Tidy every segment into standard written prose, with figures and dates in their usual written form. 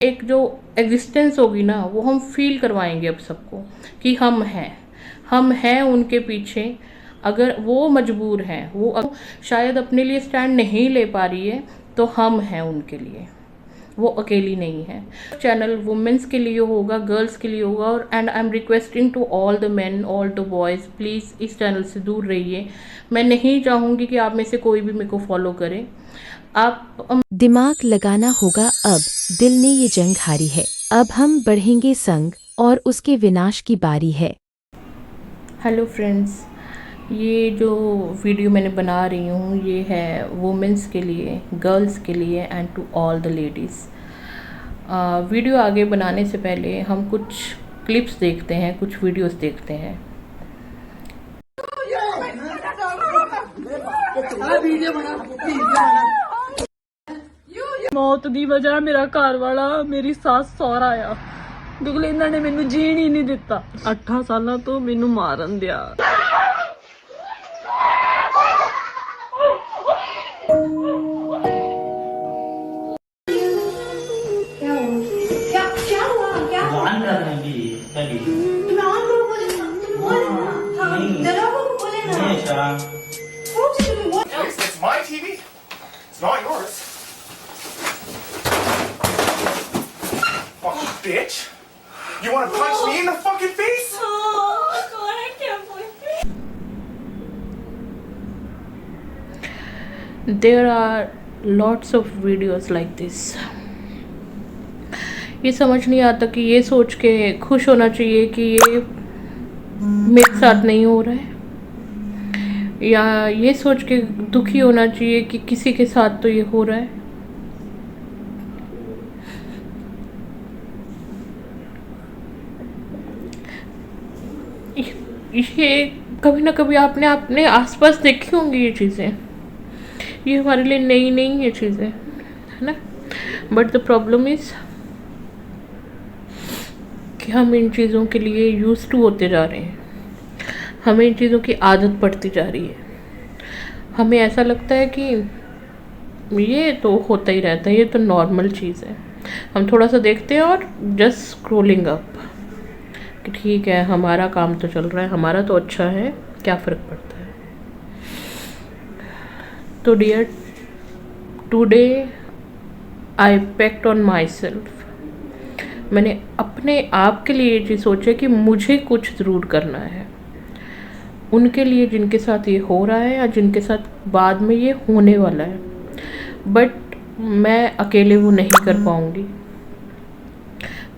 एक जो एग्जिस्टेंस होगी ना, वो हम फील करवाएंगे अब सबको कि हम हैं उनके पीछे। अगर वो मजबूर हैं, वो शायद अपने लिए स्टैंड नहीं ले पा रही है, तो हम हैं उनके लिए, वो अकेली नहीं है। चैनल वुमेन्स के लिए होगा, गर्ल्स के लिए होगा। और and I am requesting to all the men, all the boys, please इस चैनल से दूर रहिए। मैं नहीं चाहूँगी कि आप में से कोई भी मेरे को फॉलो करे। आप दिमाग लगाना होगा अब, दिल ने ये जंग हारी है, अब हम बढ़ेंगे संग और उसके विनाश की बारी है। हेलो फ्रेंड्स, ये जो वीडियो मैंने बना रही हूँ ये है वुमेन्स के लिए, गर्ल्स के लिए and to all the ladies. Video आगे बनाने से पहले हम कुछ क्लिप्स देखते हैं, कुछ वीडियोस देखते हैं। मौत ਦੀ ਵਜ੍ਹਾ ਮੇਰਾ ਘਰ ਵਾਲਾ, ਮੇਰੀ ਸੱਸ ਸਹੁਰਾ ਆ, ਕਿਉਂਕਿ ਇਹਨਾਂ ਨੇ ਮੈਨੂੰ ਜੀਣ ਹੀ ਨਹੀਂ ਦਿੱਤਾ। 8 ਸਾਲਾਂ ਤੋਂ ਮੈਨੂੰ ਮਾਰਨ ਦਿਆ। It's my TV. It's not yours. Fucking bitch. You want to punch me in the fucking face? Oh God, I can't believe it. There are lots of videos like this. ये समझ नहीं आता कि ये सोच के खुश होना चाहिए कि ये मेरे साथ नहीं हो रहा है, या ये सोच के दुखी होना चाहिए कि किसी के साथ तो ये हो रहा है। ये कभी ना कभी आपने अपने आसपास देखी होंगी ये चीज़ें। ये हमारे लिए नई नहीं है चीज़ें, है ना। बट द प्रॉब्लम इज़ कि हम इन चीज़ों के लिए यूज़ टू होते जा रहे हैं, हमें इन चीज़ों की आदत पड़ती जा रही है। हमें ऐसा लगता है कि ये तो होता ही रहता है, ये तो नॉर्मल चीज़ है। हम थोड़ा सा देखते हैं और जस्ट स्क्रोलिंग अप कि ठीक है, हमारा काम तो चल रहा है, हमारा तो अच्छा है, क्या फ़र्क पड़ता है। तो dear, today I pact on myself. मैंने अपने आप के लिए ये चीज़ सोचा कि मुझे कुछ ज़रूर करना है उनके लिए जिनके साथ ये हो रहा है या जिनके साथ बाद में ये होने वाला है। बट मैं अकेले वो नहीं कर पाऊँगी,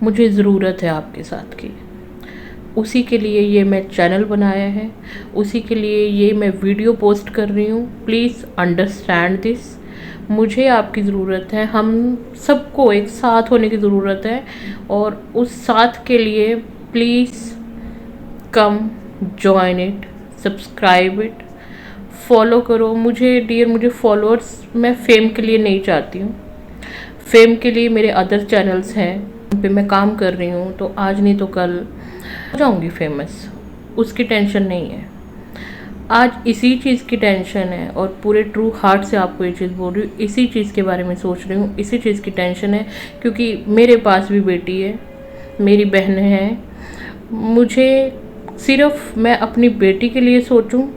मुझे ज़रूरत है आपके साथ की। उसी के लिए ये मैं चैनल बनाया है, उसी के लिए ये मैं वीडियो पोस्ट कर रही हूँ। Please understand this. मुझे आपकी ज़रूरत है, हम सबको एक साथ होने की ज़रूरत है, और उस साथ के लिए please come join it, subscribe it, follow करो मुझे। डियर, मुझे फॉलोअर्स मैं फेम के लिए नहीं चाहती हूँ। फेम के लिए मेरे अदर चैनल्स हैं उन पे मैं काम कर रही हूँ, तो आज नहीं तो कल हो जाऊँगी फेमस, उसकी टेंशन नहीं है। आज इसी चीज़ की टेंशन है, और पूरे ट्रू हार्ट से आपको ये चीज़ बोल रही हूँ, इसी चीज़ के बारे में सोच रही हूँ, इसी चीज़ की टेंशन है। क्योंकि मेरे पास भी बेटी है, मेरी बहन है। मुझे सिर्फ मैं अपनी बेटी के लिए सोचूं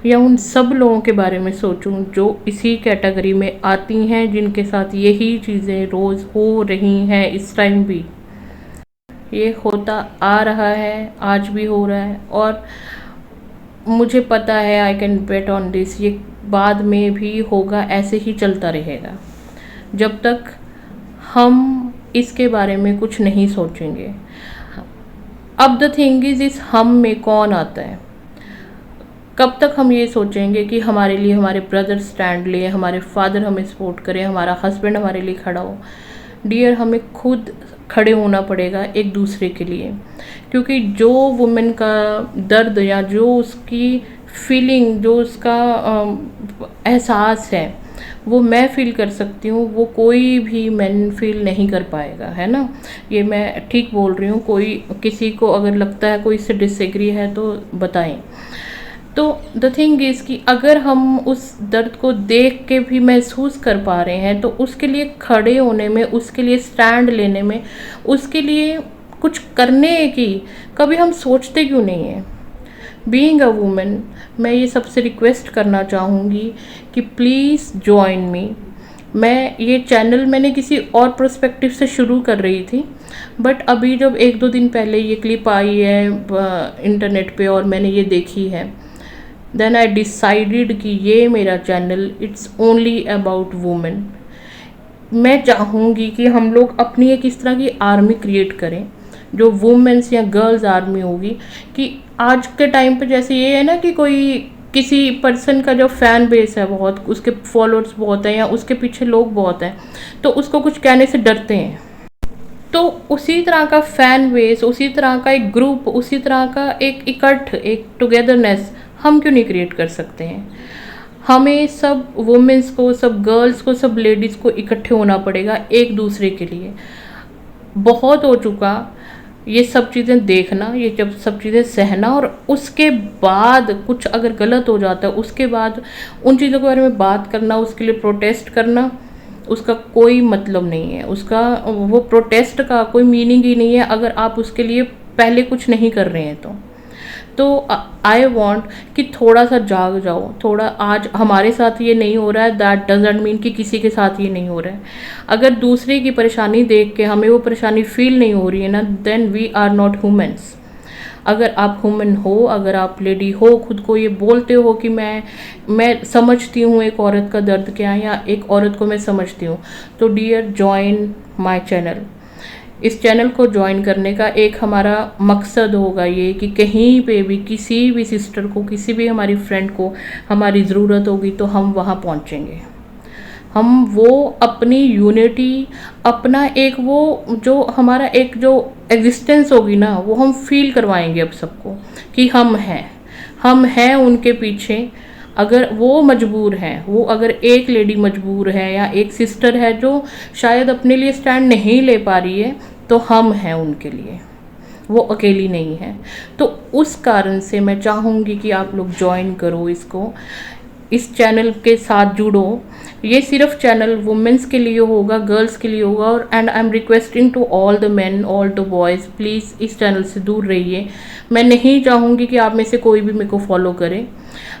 या उन सब लोगों के बारे में सोचूं जो इसी कैटेगरी में आती हैं, जिनके साथ यही चीज़ें रोज़ हो रही हैं। इस टाइम भी ये होता आ रहा है, आज भी हो रहा है, और मुझे पता है, I can bet on this, ये बाद में भी होगा, ऐसे ही चलता रहेगा जब तक हम इसके बारे में कुछ नहीं सोचेंगे। अब द थिंग इज़ इस हम में कौन आता है? कब तक हम ये सोचेंगे कि हमारे लिए हमारे ब्रदर स्टैंड ले, हमारे फादर हमें सपोर्ट करें, हमारा हस्बैंड हमारे लिए खड़ा हो? डियर, हमें खुद खड़े होना पड़ेगा एक दूसरे के लिए, क्योंकि जो वुमेन का दर्द या जो उसकी फीलिंग, जो उसका एहसास है, वो मैं फ़ील कर सकती हूँ, वो कोई भी मैन फील नहीं कर पाएगा, है ना। ये मैं ठीक बोल रही हूँ। कोई किसी को अगर लगता है, कोई इससे डिसएग्री है तो बताएं। तो द थिंग इज़ कि अगर हम उस दर्द को देख के भी महसूस कर पा रहे हैं तो उसके लिए खड़े होने में, उसके लिए स्टैंड लेने में, उसके लिए कुछ करने की कभी हम सोचते क्यों नहीं हैं? बीइंग अ वुमन, मैं ये सबसे रिक्वेस्ट करना चाहूँगी कि प्लीज़ जॉइन मी। मैं ये चैनल मैंने किसी और पर्सपेक्टिव से शुरू कर रही थी, बट अभी जब 1-2 दिन पहले ये क्लिप आई है इंटरनेट पे और मैंने ये देखी है, देन आई डिसाइडेड कि ये मेरा channel it's only about women. मैं चाहूँगी कि हम लोग अपनी एक इस तरह की आर्मी क्रिएट करें जो वुमेन्स या गर्ल्स आर्मी होगी, कि आज के टाइम पे जैसे ये है ना कि कोई किसी पर्सन का जो फैन बेस है बहुत, उसके फॉलोअर्स बहुत हैं या उसके पीछे लोग बहुत हैं, तो उसको कुछ कहने से डरते हैं। तो उसी तरह का फैन बेस, उसी तरह का एक ग्रुप, उसी तरह का एक इकट्ठ, एक टुगेदरनेस हम क्यों नहीं क्रिएट कर सकते हैं? हमें सब वुमेन्स को, सब गर्ल्स को, सब लेडीज़ को इकट्ठे होना पड़ेगा एक दूसरे के लिए। बहुत हो चुका ये सब चीज़ें देखना, ये जब सब चीज़ें सहना, और उसके बाद कुछ अगर गलत हो जाता है उसके बाद उन चीज़ों के बारे में बात करना, उसके लिए प्रोटेस्ट करना, उसका कोई मतलब नहीं है। उसका वो प्रोटेस्ट का कोई मीनिंग ही नहीं है अगर आप उसके लिए पहले कुछ नहीं कर रहे हैं। तो आई वॉन्ट कि थोड़ा सा जाग जाओ, थोड़ा। आज हमारे साथ ये नहीं हो रहा है, दैट डजंट मीन कि किसी के साथ ये नहीं हो रहा है। अगर दूसरे की परेशानी देख के हमें वो परेशानी फील नहीं हो रही है ना, then we are not humans. अगर आप ह्यूमन हो, अगर आप लेडी हो, खुद को ये बोलते हो कि मैं समझती हूँ एक औरत का दर्द क्या है, या एक औरत को मैं समझती हूँ, तो डियर जॉइन माय चैनल। इस चैनल को ज्वाइन करने का एक हमारा मकसद होगा ये कि कहीं पे भी किसी भी सिस्टर को, किसी भी हमारी फ्रेंड को हमारी ज़रूरत होगी तो हम वहाँ पहुँचेंगे। हम वो अपनी यूनिटी, अपना एक वो जो हमारा एक जो एग्जिस्टेंस होगी ना, वो हम फील करवाएंगे अब सबको कि हम हैं उनके पीछे। अगर वो मजबूर हैं, वो अगर एक लेडी मजबूर है या एक सिस्टर है जो शायद अपने लिए स्टैंड नहीं ले पा रही है, तो हम हैं उनके लिए, वो अकेली नहीं है। तो उस कारण से मैं चाहूँगी कि आप लोग ज्वाइन करो इसको, इस चैनल के साथ जुड़ो। ये सिर्फ चैनल वुमेन्स के लिए होगा, गर्ल्स के लिए होगा। और and I am requesting to all the men, all the boys, please इस चैनल से दूर रहिए। मैं नहीं चाहूँगी कि आप में से कोई भी मेरे को फॉलो करे।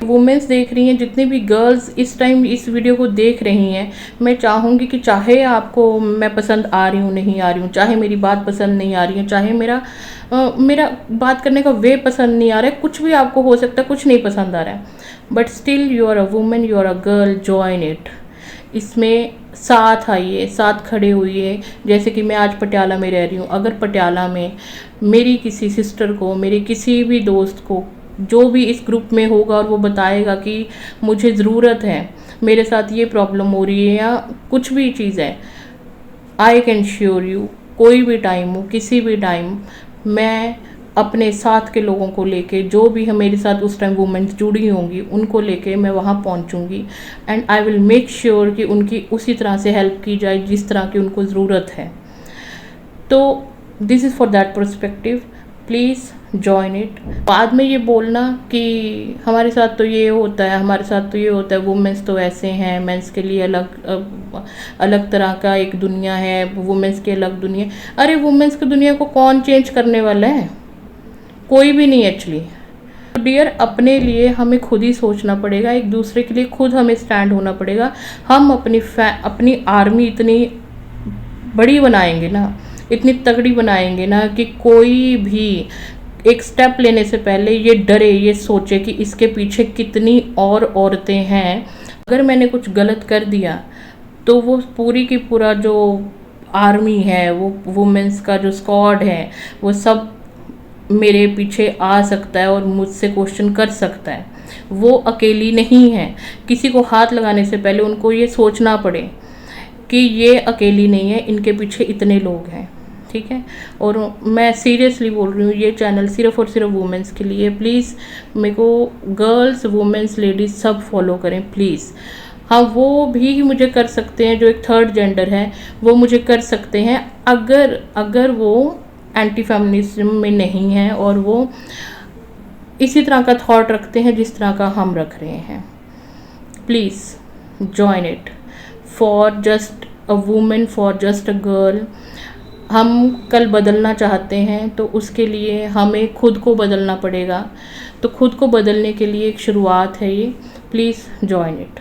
वुमेन्स देख रही हैं, जितनी भी गर्ल्स इस टाइम इस वीडियो को देख रही हैं, मैं चाहूँगी कि चाहे आपको मैं पसंद आ रही हूँ, नहीं आ रही हूँ, चाहे मेरी बात पसंद नहीं आ रही है, चाहे मेरा बात करने का वे पसंद नहीं आ रहा है, कुछ भी आपको हो सकता है, कुछ नहीं पसंद आ रहा है, but still you are a women, you are a girl, join it. इसमें साथ आइए, साथ खड़े हुइए। जैसे कि मैं आज पटियाला में रह रही हूँ, अगर पटियाला में मेरी किसी सिस्टर को, मेरे किसी भी दोस्त को, जो भी इस ग्रुप में होगा और वो बताएगा कि मुझे ज़रूरत है, मेरे साथ ये प्रॉब्लम हो रही है या कुछ भी चीज़ है, आई कैन श्योर यू, कोई भी टाइम हो, किसी भी टाइम, मैं अपने साथ के लोगों को लेके, जो भी है मेरे साथ उस टाइम वुमेन्स जुड़ी होंगी, उनको लेके मैं वहाँ पहुँचूँगी। And I will make sure कि उनकी उसी तरह से हेल्प की जाए जिस तरह की उनको ज़रूरत है। तो this is for that perspective, please join it. बाद में ये बोलना कि हमारे साथ तो ये होता है, हमारे साथ तो ये होता है, वुमेन्स तो ऐसे हैं, मेंस के लिए अलग तरह का एक दुनिया है, वुमेन्स की अलग दुनिया। अरे वुमेन्स की दुनिया को कौन चेंज करने वाला है? कोई भी नहीं एक्चुअली। डियर, अपने लिए हमें खुद ही सोचना पड़ेगा, एक दूसरे के लिए खुद हमें स्टैंड होना पड़ेगा। हम अपनी आर्मी इतनी बड़ी बनाएंगे ना, इतनी तगड़ी बनाएंगे ना कि कोई भी एक स्टेप लेने से पहले ये डरे, ये सोचे कि इसके पीछे कितनी और औरतें हैं। अगर मैंने कुछ गलत कर दिया तो वो पूरी की पूरा जो आर्मी है, वो वुमेन्स का जो स्क्वाड है, वो सब मेरे पीछे आ सकता है और मुझसे क्वेश्चन कर सकता है। वो अकेली नहीं है। किसी को हाथ लगाने से पहले उनको ये सोचना पड़े कि ये अकेली नहीं है, इनके पीछे इतने लोग हैं, ठीक है। और मैं सीरियसली बोल रही हूँ, ये चैनल सिर्फ और सिर्फ वुमेन्स के लिए। प्लीज़ मेरे को गर्ल्स, वुमेन्स, लेडीज़ सब फॉलो करें प्लीज़। हाँ, वो भी मुझे कर सकते हैं, जो एक थर्ड जेंडर है वो मुझे कर सकते हैं, अगर वो एंटी फेमिनिज्म में नहीं है और वो इसी तरह का थॉट रखते हैं जिस तरह का हम रख रहे हैं। Please join it for just a women, for just a girl. हम कल बदलना चाहते हैं तो उसके लिए हमें खुद को बदलना पड़ेगा। तो खुद को बदलने के लिए एक शुरुआत है ये। Please join it.